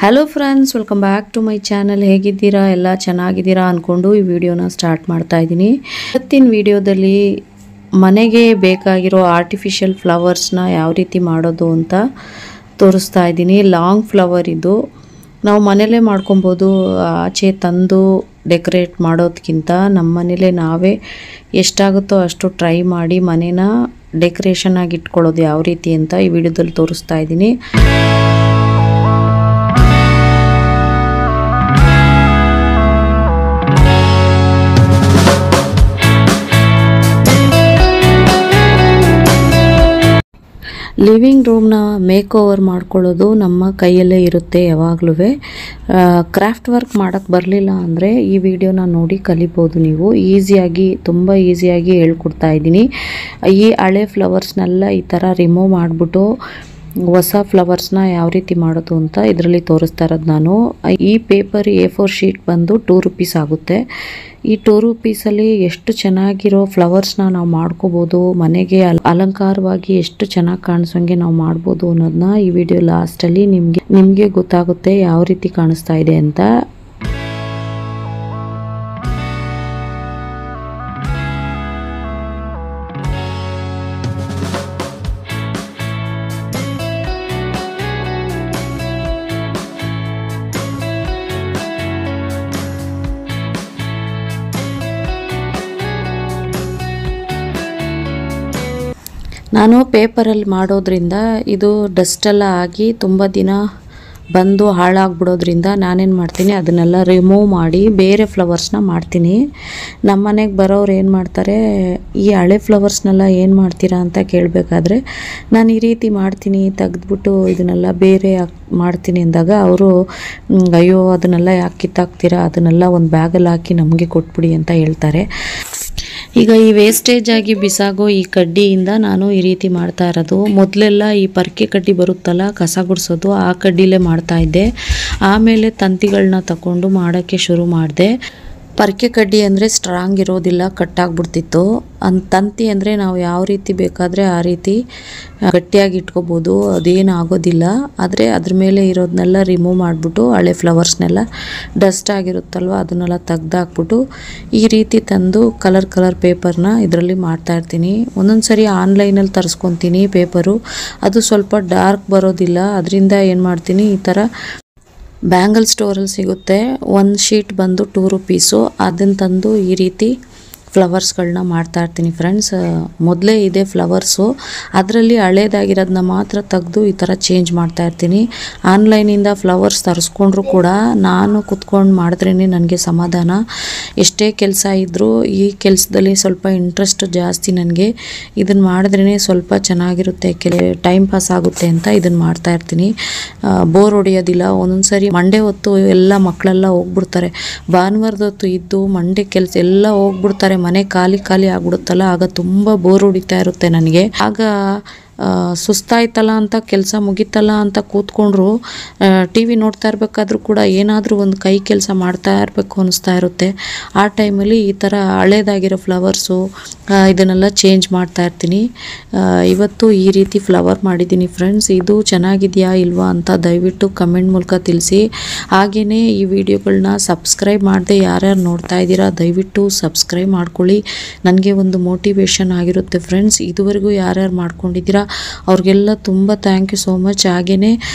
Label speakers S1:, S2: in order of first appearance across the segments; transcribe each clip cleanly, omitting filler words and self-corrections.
S1: Hello friends, welcome back to my channel. ಹೇಗಿದ್ದೀರಾ? ಎಲ್ಲ ಚೆನ್ನಾಗಿದ್ದೀರಾ ಅಂದ್ಕೊಂಡು ಈ ವಿಡಿಯೋನ ಸ್ಟಾರ್ಟ್ ಮಾಡ್ತಾ ಇದ್ದೀನಿ. ಇವತ್ತಿನ ವಿಡಿಯೋದಲ್ಲಿ ಮನೆಗೆ ಬೇಕಾಗಿರೋ ಆರ್ಟಿಫಿಷಿಯಲ್ ಫ್ಲವರ್ಸ್ನ ಯಾವ ರೀತಿ ಮಾಡೋದು ಅಂತ ತೋರಿಸ್ತಾ ಇದ್ದೀನಿ. ಲಾಂಗ್ ಫ್ಲವರ್ ಇದು ನಾವು ಮನೇಲೇ ಮಾಡ್ಕೊಬೋದು. ಆಚೆ ತಂದು ಡೆಕೋರೇಟ್ ಮಾಡೋದಕ್ಕಿಂತ ನಮ್ಮ ಮನೇಲೇ ನಾವೇ ಎಷ್ಟಾಗುತ್ತೋ ಅಷ್ಟು ಟ್ರೈ ಮಾಡಿ ಮನೇನ ಡೆಕೋರೇಷನ್ ಆಗಿ ಇಟ್ಕೊಳ್ಳೋದು ಯಾವ ರೀತಿ ಅಂತ ಈ ವಿಡಿಯೋದಲ್ಲಿ ತೋರಿಸ್ತಾ ಇದ್ದೀನಿ. ಲಿವಿಂಗ್ ರೂಮ್ನ ಮೇಕ್ ಓವರ್ ಮಾಡ್ಕೊಳ್ಳೋದು ನಮ್ಮ ಕೈಯಲ್ಲೇ ಇರುತ್ತೆ ಯಾವಾಗಲೂ. ಕ್ರಾಫ್ಟ್ ವರ್ಕ್ ಮಾಡೋಕ್ಕೆ ಬರಲಿಲ್ಲ ಅಂದರೆ ಈ ವಿಡಿಯೋನ ನೋಡಿ ಕಲಿಬೋದು ನೀವು. ತುಂಬ ಈಸಿಯಾಗಿ ಹೇಳ್ಕೊಡ್ತಾ ಇದ್ದೀನಿ. ಈ ಹಳೆ ಫ್ಲವರ್ಸ್ನೆಲ್ಲ ಈ ಥರ ರಿಮೂವ್ ಮಾಡಿಬಿಟ್ಟು ಹೊಸ ಫ್ಲವರ್ಸ್ನ ಯಾವ ರೀತಿ ಮಾಡೋದು ಅಂತ ಇದರಲ್ಲಿ ತೋರಿಸ್ತಾ ಇರೋದು ನಾನು. ಈ ಪೇಪರ್ A4 ಶೀಟ್ ಬಂದು 2 ರೂಪೀಸ್ ಆಗುತ್ತೆ. ಈ 2 ರೂಪೀಸಲ್ಲಿ ಎಷ್ಟು ಚೆನ್ನಾಗಿರೋ ಫ್ಲವರ್ಸ್ನ ನಾವು ಮಾಡ್ಕೋಬೋದು, ಮನೆಗೆ ಅಲಂಕಾರವಾಗಿ ಎಷ್ಟು ಚೆನ್ನಾಗಿ ಕಾಣಿಸೋಂಗೆ ನಾವು ಮಾಡ್ಬೋದು ಅನ್ನೋದನ್ನ ಈ ವಿಡಿಯೋ ಲಾಸ್ಟಲ್ಲಿ ನಿಮಗೆ ಗೊತ್ತಾಗುತ್ತೆ ಯಾವ ರೀತಿ ಕಾಣಿಸ್ತಾ ಇದೆ ಅಂತ. ನಾನು ಪೇಪರಲ್ಲಿ ಮಾಡೋದ್ರಿಂದ ಇದು ಡಸ್ಟೆಲ್ಲ ಆಗಿ ತುಂಬ ದಿನ ಬಂದು ಹಾಳಾಗ್ಬಿಡೋದ್ರಿಂದ ನಾನೇನು ಮಾಡ್ತೀನಿ, ಅದನ್ನೆಲ್ಲ ರಿಮೂವ್ ಮಾಡಿ ಬೇರೆ ಫ್ಲವರ್ಸ್ನ ಮಾಡ್ತೀನಿ. ನಮ್ಮ ಮನೆಗೆ ಬರೋರು ಏನು ಮಾಡ್ತಾರೆ, ಈ ಹಳೆ ಫ್ಲವರ್ಸ್ನೆಲ್ಲ ಏನು ಮಾಡ್ತೀರಾ ಅಂತ ಕೇಳಬೇಕಾದ್ರೆ ನಾನು ಈ ರೀತಿ ಮಾಡ್ತೀನಿ, ತೆಗೆದ್ಬಿಟ್ಟು ಇದನ್ನೆಲ್ಲ ಬೇರೆ ಮಾಡ್ತೀನಿ ಅಂದಾಗ ಅವರು ಅಯ್ಯೋ ಅದನ್ನೆಲ್ಲ ಯಾಕೆ ಕಿತ್ತಾಕ್ತೀರಾ, ಅದನ್ನೆಲ್ಲ ಒಂದು ಬ್ಯಾಗಲ್ಲಿ ಹಾಕಿ ನಮಗೆ ಕೊಟ್ಬಿಡಿ ಅಂತ ಹೇಳ್ತಾರೆ. ಈಗ ಈ ವೇಸ್ಟೇಜ್ ಆಗಿ ಬಿಸಾಗೋ ಈ ಕಡ್ಡಿಯಿಂದ ನಾನು ಈ ರೀತಿ ಮಾಡ್ತಾ ಇರೋದು. ಮೊದಲೆಲ್ಲ ಈ ಪರ್ಕೆ ಕಡ್ಡಿ ಬರುತ್ತಲ್ಲ ಕಸ ಗುಡಿಸೋದು, ಆ ಕಡ್ಡಿಲೇ ಮಾಡ್ತಾ ಇದ್ದೆ. ಆಮೇಲೆ ತಂತಿಗಳನ್ನ ತಗೊಂಡು ಮಾಡೋಕ್ಕೆ ಶುರು ಮಾಡಿದೆ. ಪರ್ಕೆ ಕಡ್ಡಿ ಅಂದರೆ ಸ್ಟ್ರಾಂಗ್ ಇರೋದಿಲ್ಲ, ಕಟ್ಟಾಗ್ಬಿಡ್ತಿತ್ತು. ತಂತಿ ಅಂದರೆ ನಾವು ಯಾವ ರೀತಿ ಬೇಕಾದರೆ ಆ ರೀತಿ ಗಟ್ಟಿಯಾಗಿ ಇಟ್ಕೋಬೋದು, ಅದೇನು ಆಗೋದಿಲ್ಲ. ಆದರೆ ಅದ್ರ ಮೇಲೆ ಇರೋದನ್ನೆಲ್ಲ ರಿಮೂವ್ ಮಾಡಿಬಿಟ್ಟು ಹಳೆ ಫ್ಲವರ್ಸ್ನೆಲ್ಲ ಡಸ್ಟ್ ಆಗಿರುತ್ತಲ್ವ ಅದನ್ನೆಲ್ಲ ತೆಗ್ದಾಕ್ಬಿಟ್ಟು ಈ ರೀತಿ ತಂದು ಕಲರ್ ಪೇಪರ್ನ ಇದರಲ್ಲಿ ಮಾಡ್ತಾಯಿರ್ತೀನಿ. ಒಂದೊಂದು ಸರಿ ಆನ್ಲೈನಲ್ಲಿ ತರಿಸ್ಕೊತೀನಿ ಪೇಪರು, ಅದು ಸ್ವಲ್ಪ ಡಾರ್ಕ್ ಬರೋದಿಲ್ಲ. ಅದರಿಂದ ಏನು ಮಾಡ್ತೀನಿ, ಈ ಥರ ಬ್ಯಾಂಗಲ್ ಸ್ಟೋರಲ್ಲಿ ಸಿಗುತ್ತೆ, 1 ಶೀಟ್ ಬಂದು 2 ರೂಪೀಸು, ಅದನ್ನು ತಂದು ಈ ರೀತಿ ಫ್ಲವರ್ಸ್ಗಳನ್ನ ಮಾಡ್ತಾ ಇರ್ತೀನಿ ಫ್ರೆಂಡ್ಸ್. ಮೊದಲೇ ಇದೆ ಫ್ಲವರ್ಸು, ಅದರಲ್ಲಿ ಹಳೇದಾಗಿರೋದನ್ನ ಮಾತ್ರ ತೆಗೆದು ಈ ಥರ ಚೇಂಜ್ ಮಾಡ್ತಾ ಇರ್ತೀನಿ. ಆನ್ಲೈನಿಂದ ಫ್ಲವರ್ಸ್ ತರಿಸ್ಕೊಂಡ್ರು ಕೂಡ ನಾನು ಕುತ್ಕೊಂಡು ಮಾಡಿದ್ರೇ ನನಗೆ ಸಮಾಧಾನ. ಎಷ್ಟೇ ಕೆಲಸ ಇದ್ದರೂ ಈ ಕೆಲಸದಲ್ಲಿ ಸ್ವಲ್ಪ ಇಂಟ್ರೆಸ್ಟ್ ಜಾಸ್ತಿ ನನಗೆ. ಇದನ್ನು ಮಾಡಿದ್ರೇ ಸ್ವಲ್ಪ ಚೆನ್ನಾಗಿರುತ್ತೆ, ಟೈಮ್ ಪಾಸ್ ಆಗುತ್ತೆ ಅಂತ ಇದನ್ನು ಮಾಡ್ತಾ ಇರ್ತೀನಿ. ಬೋರ್ ಹೊಡೆಯೋದಿಲ್ಲ. ಒಂದೊಂದು ಸರಿ ಮಂಡೇ ಹೊತ್ತು ಎಲ್ಲ ಮಕ್ಕಳೆಲ್ಲ ಹೋಗ್ಬಿಡ್ತಾರೆ, ಭಾನುವಾರದ ಹೊತ್ತು ಇದ್ದು ಮಂಡೇ ಕೆಲಸ ಎಲ್ಲ ಹೋಗ್ಬಿಡ್ತಾರೆ, ಮನೆ ಖಾಲಿ ಆಗ್ಬಿಡುತ್ತಲ್ಲ, ಆಗ ತುಂಬ ಬೋರ್ ಹೊಡಿತಾ ಇರುತ್ತೆ ನನಗೆ. ಆಗ ಸುಸ್ತಾಯ್ತಲ್ಲ ಅಂತ, ಕೆಲಸ ಮುಗಿತಲ್ಲ ಅಂತ ಕೂತ್ಕೊಂಡ್ರು TV ನೋಡ್ತಾ ಇರಬೇಕಾದ್ರೂ ಕೂಡ ಏನಾದರೂ ಒಂದು ಕೈ ಕೆಲಸ ಮಾಡ್ತಾ ಇರಬೇಕು ಅನ್ನಿಸ್ತಾ ಇರುತ್ತೆ. ಆ ಟೈಮಲ್ಲಿ ಈ ಥರ ಹಳೇದಾಗಿರೋ ಫ್ಲವರ್ಸು ಇದನ್ನೆಲ್ಲ ಚೇಂಜ್ ಮಾಡ್ತಾ ಇರ್ತೀನಿ. ಇವತ್ತು ಈ ರೀತಿ ಫ್ಲವರ್ ಮಾಡಿದ್ದೀನಿ ಫ್ರೆಂಡ್ಸ್. ಇದು ಚೆನ್ನಾಗಿದೆಯಾ ಇಲ್ವಾ ಅಂತ ದಯವಿಟ್ಟು ಕಮೆಂಟ್ ಮೂಲಕ ತಿಳಿಸಿ. ಹಾಗೆಯೇ ಈ ವಿಡಿಯೋಗಳನ್ನ ಸಬ್ಸ್ಕ್ರೈಬ್ ಮಾಡದೆ ಯಾರ್ಯಾರು ನೋಡ್ತಾ ಇದ್ದೀರಾ ದಯವಿಟ್ಟು ಸಬ್ಸ್ಕ್ರೈಬ್ ಮಾಡ್ಕೊಳ್ಳಿ, ನನಗೆ ಒಂದು ಮೋಟಿವೇಶನ್ ಆಗಿರುತ್ತೆ ಫ್ರೆಂಡ್ಸ್. ಇದುವರೆಗೂ ಯಾರ್ಯಾರು ಮಾಡ್ಕೊಂಡಿದ್ದೀರಾ ಅವ್ರಿಗೆಲ್ಲ ತುಂಬ ಥ್ಯಾಂಕ್ ಯು ಸೋ ಮಚ್. ಹಾಗೆಯೇ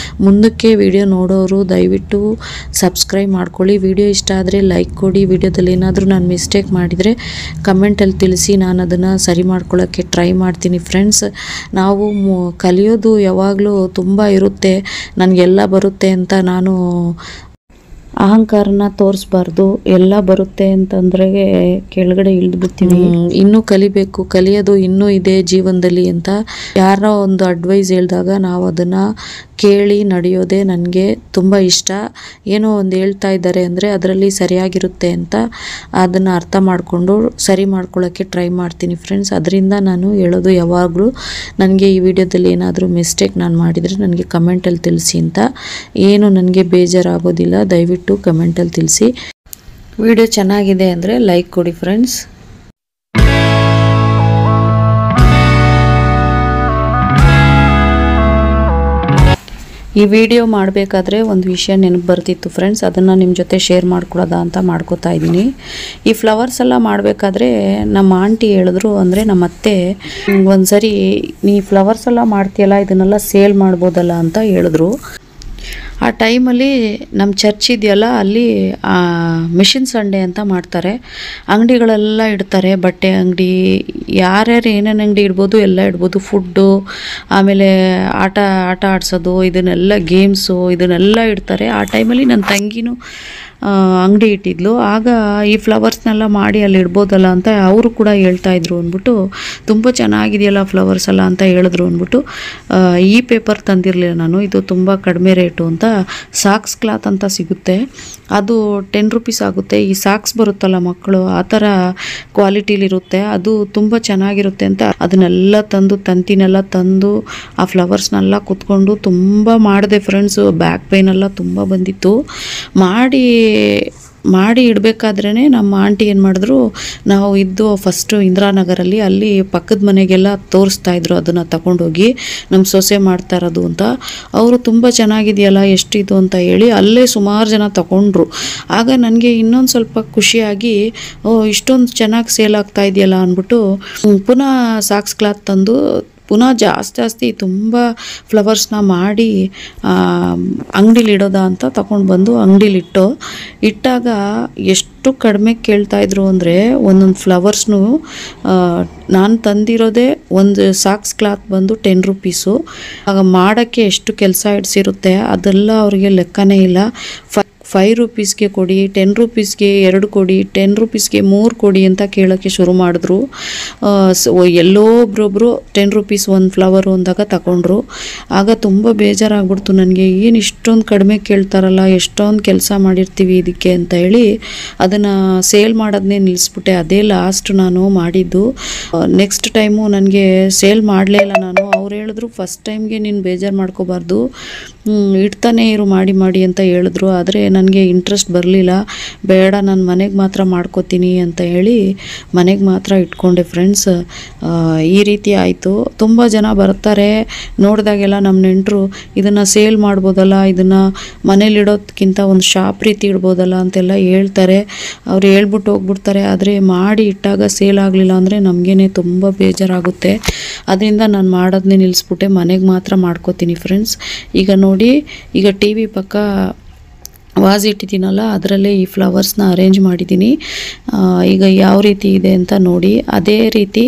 S1: ಮುಂದಕ್ಕೆ ವಿಡಿಯೋ ನೋಡೋರು ದಯವಿಟ್ಟು ಸಬ್ಸ್ಕ್ರೈಬ್ ಮಾಡ್ಕೊಳ್ಳಿ. ವಿಡಿಯೋ ಇಷ್ಟ ಆದರೆ ಲೈಕ್ ಕೊಡಿ. ವಿಡಿಯೋದಲ್ಲಿ ಏನಾದರೂ ನಾನು ಮಿಸ್ಟೇಕ್ ಮಾಡಿದರೆ ಕಮೆಂಟಲ್ಲಿ ತಿಳಿಸಿ, ನಾನು ಅದನ್ನು ಸರಿ ಮಾಡ್ಕೊಳ್ಳೋಕ್ಕೆ ಟ್ರೈ ಮಾಡ್ತೀನಿ ಫ್ರೆಂಡ್ಸ್. ನಾವು ಕಲಿಯೋದು ಯಾವಾಗಲೂ ತುಂಬ ಇರುತ್ತೆ, ನನಗೆಲ್ಲ ಬರುತ್ತೆ ಅಂತ ನಾನು ಅಹಂಕಾರನ ತೋರಿಸ್ಬಾರ್ದು. ಎಲ್ಲ ಬರುತ್ತೆ ಅಂತಂದ್ರೆ ಕೆಳಗಡೆ ಇಳಿದು ಬಿಡ್ತೀನಿ. ಇನ್ನೂ ಕಲಿಬೇಕು, ಕಲಿಯೋದು ಇನ್ನೂ ಇದೆ ಜೀವನದಲ್ಲಿ ಅಂತ ಯಾರೋ ಒಂದು ಅಡ್ವೈಸ್ ಹೇಳಿದಾಗ ನಾವು ಅದನ್ನು ಕೇಳಿ ನಡೆಯೋದೇ ನನಗೆ ತುಂಬ ಇಷ್ಟ. ಏನೋ ಒಂದು ಹೇಳ್ತಾ ಇದ್ದಾರೆ ಅಂದರೆ ಅದರಲ್ಲಿ ಸರಿಯಾಗಿರುತ್ತೆ ಅಂತ ಅದನ್ನು ಅರ್ಥ ಮಾಡಿಕೊಂಡು ಸರಿ ಮಾಡ್ಕೊಳ್ಳೋಕ್ಕೆ ಟ್ರೈ ಮಾಡ್ತೀನಿ ಫ್ರೆಂಡ್ಸ್. ಅದರಿಂದ ನಾನು ಹೇಳೋದು ಯಾವಾಗಲೂ ನನಗೆ ಈ ವಿಡಿಯೋದಲ್ಲಿ ಏನಾದರೂ ಮಿಸ್ಟೇಕ್ ನಾನು ಮಾಡಿದರೆ ನನಗೆ ಕಮೆಂಟಲ್ಲಿ ತಿಳಿಸಿ ಅಂತ. ಏನು ನನಗೆ ಬೇಜಾರಾಗೋದಿಲ್ಲ, ದಯವಿಟ್ಟು ಕಮೆಂಟಲ್ಲಿ ತಿಳಿಸಿ. ವಿಡಿಯೋ ಚೆನ್ನಾಗಿದೆ ಅಂದರೆ ಲೈಕ್ ಕೊಡಿ ಫ್ರೆಂಡ್ಸ್. ಈ ವಿಡಿಯೋ ಮಾಡಬೇಕಾದ್ರೆ ಒಂದು ವಿಷಯ ನೆನಪು ಬರ್ತಿತ್ತು ಫ್ರೆಂಡ್ಸ್, ಅದನ್ನು ನಿಮ್ಮ ಜೊತೆ ಶೇರ್ ಮಾಡ್ಕೊಡೋದಾ ಅಂತ ಮಾಡ್ಕೋತಾ ಇದ್ದೀನಿ. ಈ ಫ್ಲವರ್ಸ್ ಎಲ್ಲ ಮಾಡಬೇಕಾದ್ರೆ ನಮ್ಮ ಆಂಟಿ ಹೇಳಿದ್ರು, ಅಂದರೆ ನಮ್ಮ ಅತ್ತೆ ಒಂದು ಸರಿ ನೀ ಫ್ಲವರ್ಸ್ ಎಲ್ಲ ಮಾಡ್ತೀಯಲ್ಲ ಇದನ್ನೆಲ್ಲ ಸೇಲ್ ಮಾಡ್ಬೋದಲ್ಲ ಅಂತ ಹೇಳಿದ್ರು. ಆ ಟೈಮಲ್ಲಿ ನಮ್ಮ ಚರ್ಚ್ ಇದೆಯಲ್ಲ, ಅಲ್ಲಿ ಮಿಷನ್ ಸಂಡೇ ಅಂತ ಮಾಡ್ತಾರೆ. ಅಂಗಡಿಗಳೆಲ್ಲ ಇಡ್ತಾರೆ, ಬಟ್ಟೆ ಅಂಗಡಿ, ಯಾರ್ಯಾರು ಏನೇನು ಅಂಗಡಿ ಇಡ್ಬೋದು ಎಲ್ಲ ಇಡ್ಬೋದು. ಫುಡ್ಡು, ಆಮೇಲೆ ಆಟ ಆಡಿಸೋದು, ಇದನ್ನೆಲ್ಲ ಗೇಮ್ಸು ಇದನ್ನೆಲ್ಲ ಇಡ್ತಾರೆ. ಆ ಟೈಮಲ್ಲಿ ನನ್ನ ತಂಗಿನೂ ಅಂಗಡಿ ಇಟ್ಟಿದ್ಲು. ಆಗ ಈ ಫ್ಲವರ್ಸ್ನೆಲ್ಲ ಮಾಡಿ ಅಲ್ಲಿ ಇಡ್ಬೋದಲ್ಲ ಅಂತ ಅವರು ಕೂಡ ಹೇಳ್ತಾಯಿದ್ರು ಅಂದ್ಬಿಟ್ಟು, ತುಂಬ ಚೆನ್ನಾಗಿದೆಯಲ್ಲ ಫ್ಲವರ್ಸ್ ಎಲ್ಲ ಅಂತ ಹೇಳಿದ್ರು ಅಂದ್ಬಿಟ್ಟು ಈ ಪೇಪರ್ ತಂದಿರಲಿಲ್ಲ ನಾನು. ಇದು ತುಂಬ ಕಡಿಮೆ ರೇಟು ಅಂತ ಸಾಕ್ಸ್ ಕ್ಲಾತ್ ಅಂತ ಸಿಗುತ್ತೆ, ಅದು 10 ರೂಪೀಸ್ ಆಗುತ್ತೆ. ಈ ಸಾಕ್ಸ್ ಬರುತ್ತಲ್ಲ ಮಕ್ಕಳು, ಆ ಥರ ಕ್ವಾಲಿಟಿಲಿರುತ್ತೆ, ಅದು ತುಂಬ ಚೆನ್ನಾಗಿರುತ್ತೆ ಅಂತ ಅದನ್ನೆಲ್ಲ ತಂದು ತಂತಿನೆಲ್ಲ ತಂದು ಆ ಫ್ಲವರ್ಸ್ನೆಲ್ಲ ಕುತ್ಕೊಂಡು ತುಂಬ ಮಾಡಿದೆ ಫ್ರೆಂಡ್ಸು. ಬ್ಯಾಕ್ ಪೇನ್ ಎಲ್ಲ ತುಂಬ ಬಂದಿತ್ತು. ಮಾಡಿ ಇಡಬೇಕಾದ್ರೇ ನಮ್ಮ ಆಂಟಿ ಏನು ಮಾಡಿದ್ರು, ನಾವು ಇದ್ದು ಫಸ್ಟು ಇಂದಿರಾನಗರಲ್ಲಿ, ಅಲ್ಲಿ ಪಕ್ಕದ ಮನೆಗೆಲ್ಲ ತೋರಿಸ್ತಾಯಿದ್ರು ಅದನ್ನು ತಗೊಂಡೋಗಿ, ನಮ್ಮ ಸೊಸೆ ಮಾಡ್ತಾ ಇರೋದು ಅಂತ. ಅವರು ತುಂಬ ಚೆನ್ನಾಗಿದೆಯಲ್ಲ ಎಷ್ಟಿದು ಅಂತ ಹೇಳಿ ಅಲ್ಲೇ ಸುಮಾರು ಜನ ತಗೊಂಡ್ರು. ಆಗ ನನಗೆ ಇನ್ನೊಂದು ಸ್ವಲ್ಪ ಖುಷಿಯಾಗಿ, ಇಷ್ಟೊಂದು ಚೆನ್ನಾಗಿ ಸೇಲ್ ಆಗ್ತಾ ಇದೆಯಲ್ಲ ಅಂದ್ಬಿಟ್ಟು ಪುನಃ ಸಾಕ್ಸ್ ಕ್ಲಾತ್ ತಂದು ಪುನಃ ಜಾಸ್ತಿ ತುಂಬ ಫ್ಲವರ್ಸ್ನ ಮಾಡಿ ಅಂಗಡಿಲಿ ಇಡೋದಾ ಅಂತ ತಗೊಂಡು ಬಂದು ಅಂಗಡಿಲಿ ಇಟ್ಟಾಗ ಎಷ್ಟು ಕಡಿಮೆ ಕೇಳ್ತಾಯಿದ್ರು ಅಂದರೆ, ಒಂದೊಂದು ಫ್ಲವರ್ಸ್ನು ನಾನು ತಂದಿರೋದೇ ಒಂದು ಸಾಕ್ಸ್ ಕ್ಲಾತ್ ಬಂದು 10 ರೂಪೀಸು. ಆಗ ಮಾಡೋಕ್ಕೆ ಎಷ್ಟು ಕೆಲಸ ಇಡಿಸಿರುತ್ತೆ ಅದೆಲ್ಲ ಅವ್ರಿಗೆ ಲೆಕ್ಕನೇ ಇಲ್ಲ. 5 ರೂಪೀಸ್ಗೆ ಕೊಡಿ, 10 ರೂಪೀಸ್ಗೆ 2 ಕೊಡಿ, 10 ರೂಪೀಸ್ಗೆ 3 ಕೊಡಿ ಅಂತ ಕೇಳೋಕ್ಕೆ ಶುರು ಮಾಡಿದ್ರು. ಎಲ್ಲೋ ಒಬ್ರೊಬ್ರು 10 ರೂಪೀಸ್ ಒಂದು ಫ್ಲವರು ಅಂದಾಗ ತಗೊಂಡ್ರು. ಆಗ ತುಂಬ ಬೇಜಾರಾಗ್ಬಿಡ್ತು ನನಗೆ, ಏನು ಇಷ್ಟೊಂದು ಕಡಿಮೆ ಕೇಳ್ತಾರಲ್ಲ, ಎಷ್ಟೊಂದು ಕೆಲಸ ಮಾಡಿರ್ತೀವಿ ಇದಕ್ಕೆ ಅಂತ ಹೇಳಿ ಅದನ್ನು ಸೇಲ್ ಮಾಡೋದನ್ನೇ ನಿಲ್ಲಿಸ್ಬಿಟ್ಟೆ. ಅದೇ ಲಾಸ್ಟ್ ನಾನು ಮಾಡಿದ್ದು. ನೆಕ್ಸ್ಟ್ ಟೈಮು ನನಗೆ ಸೇಲ್ ಮಾಡಲೇ ಇಲ್ಲ ನಾನು. ಅವ್ರು ಹೇಳಿದ್ರು, ಫಸ್ಟ್ ಟೈಮ್ಗೆ ನೀನು ಬೇಜಾರು ಮಾಡ್ಕೋಬಾರ್ದು, ಇಡ್ತಾನೆ ಇರು ಮಾಡಿ ಅಂತ ಹೇಳಿದ್ರು. ಆದರೆ ನನಗೆ ಇಂಟ್ರೆಸ್ಟ್ ಬರಲಿಲ್ಲ. ಬೇಡ, ನಾನು ಮನೆಗೆ ಮಾತ್ರ ಮಾಡ್ಕೋತೀನಿ ಅಂತ ಹೇಳಿ ಮನೆಗೆ ಮಾತ್ರ ಇಟ್ಕೊಂಡೆ ಫ್ರೆಂಡ್ಸ್. ಈ ರೀತಿ ಆಯಿತು. ತುಂಬ ಜನ ಬರ್ತಾರೆ, ನೋಡಿದಾಗೆಲ್ಲ ನಮ್ಮ ನೆಂಟರು ಇದನ್ನು ಸೇಲ್ ಮಾಡ್ಬೋದಲ್ಲ, ಇದನ್ನು ಮನೇಲಿಡೋದಕ್ಕಿಂತ ಒಂದು ಶಾಪ್ ರೀತಿ ಇಡ್ಬೋದಲ್ಲ ಅಂತೆಲ್ಲ ಹೇಳ್ತಾರೆ. ಅವ್ರು ಹೇಳ್ಬಿಟ್ಟು ಹೋಗ್ಬಿಡ್ತಾರೆ. ಆದರೆ ಮಾಡಿ ಇಟ್ಟಾಗ ಸೇಲ್ ಆಗಲಿಲ್ಲ ಅಂದರೆ ನಮಗೇನೆ ತುಂಬ ಬೇಜಾರಾಗುತ್ತೆ. ಅದರಿಂದ ನಾನು ಮಾಡೋದನ್ನೇ ನಿಲ್ಲಿಸ್ಬಿಟ್ಟೆ, ಮನೆಗೆ ಮಾತ್ರ ಮಾಡ್ಕೋತೀನಿ ಫ್ರೆಂಡ್ಸ್. ಈಗ ನೋಡಿ, ಈಗ ಟಿ ವಿ ಪಕ್ಕ ವಾಸ್ ಇಟ್ಟಿದ್ದೀನಲ್ಲ, ಅದರಲ್ಲೇ ಈ ಫ್ಲವರ್ಸ್ನ ಅರೇಂಜ್ ಮಾಡಿದ್ದೀನಿ. ಈಗ ಯಾವ ರೀತಿ ಇದೆ ಅಂತ ನೋಡಿ. ಅದೇ ರೀತಿ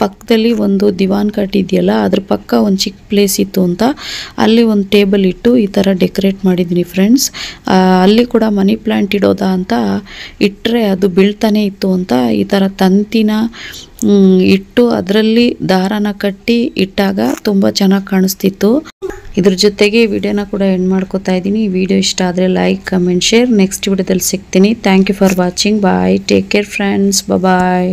S1: ಪಕ್ಕದಲ್ಲಿ ಒಂದು ದಿವಾನ್ ಕಾಟ್ ಇದೆಯಲ್ಲ, ಅದ್ರ ಪಕ್ಕ ಒಂದು ಚಿಕ್ಕ ಪ್ಲೇಸ್ ಇತ್ತು ಅಂತ ಅಲ್ಲಿ ಒಂದು ಟೇಬಲ್ ಇಟ್ಟು ಈ ಥರ ಡೆಕೋರೇಟ್ ಮಾಡಿದ್ದೀನಿ ಫ್ರೆಂಡ್ಸ್. ಅಲ್ಲಿ ಕೂಡ ಮನಿ ಪ್ಲ್ಯಾಂಟ್ ಇಡೋದಾ ಅಂತ ಇಟ್ಟರೆ ಅದು ಬೀಳ್ತಾನೆ ಇತ್ತು ಅಂತ ಈ ಥರ ತಂತಿನ ಇಟ್ಟು ಅದರಲ್ಲಿ ದಾರಾನ ಕಟ್ಟಿ ಇಟ್ಟಾಗ ತುಂಬ ಚೆನ್ನಾಗಿ ಕಾಣಿಸ್ತಿತ್ತು. ಇದ್ರ ಜೊತೆಗೆ ಈ ವಿಡಿಯೋನ ಕೂಡ ಎಂಡ್ ಮಾಡ್ಕೋತಾ ಇದ್ದೀನಿ. ಈ ವಿಡಿಯೋ ಇಷ್ಟ ಆದರೆ ಲೈಕ್, ಕಮೆಂಟ್, ಶೇರ್. ನೆಕ್ಸ್ಟ್ ವಿಡಿಯೋದಲ್ಲಿ ಸಿಗ್ತೀನಿ. Thank you for watching. Bye, take care friends, bye.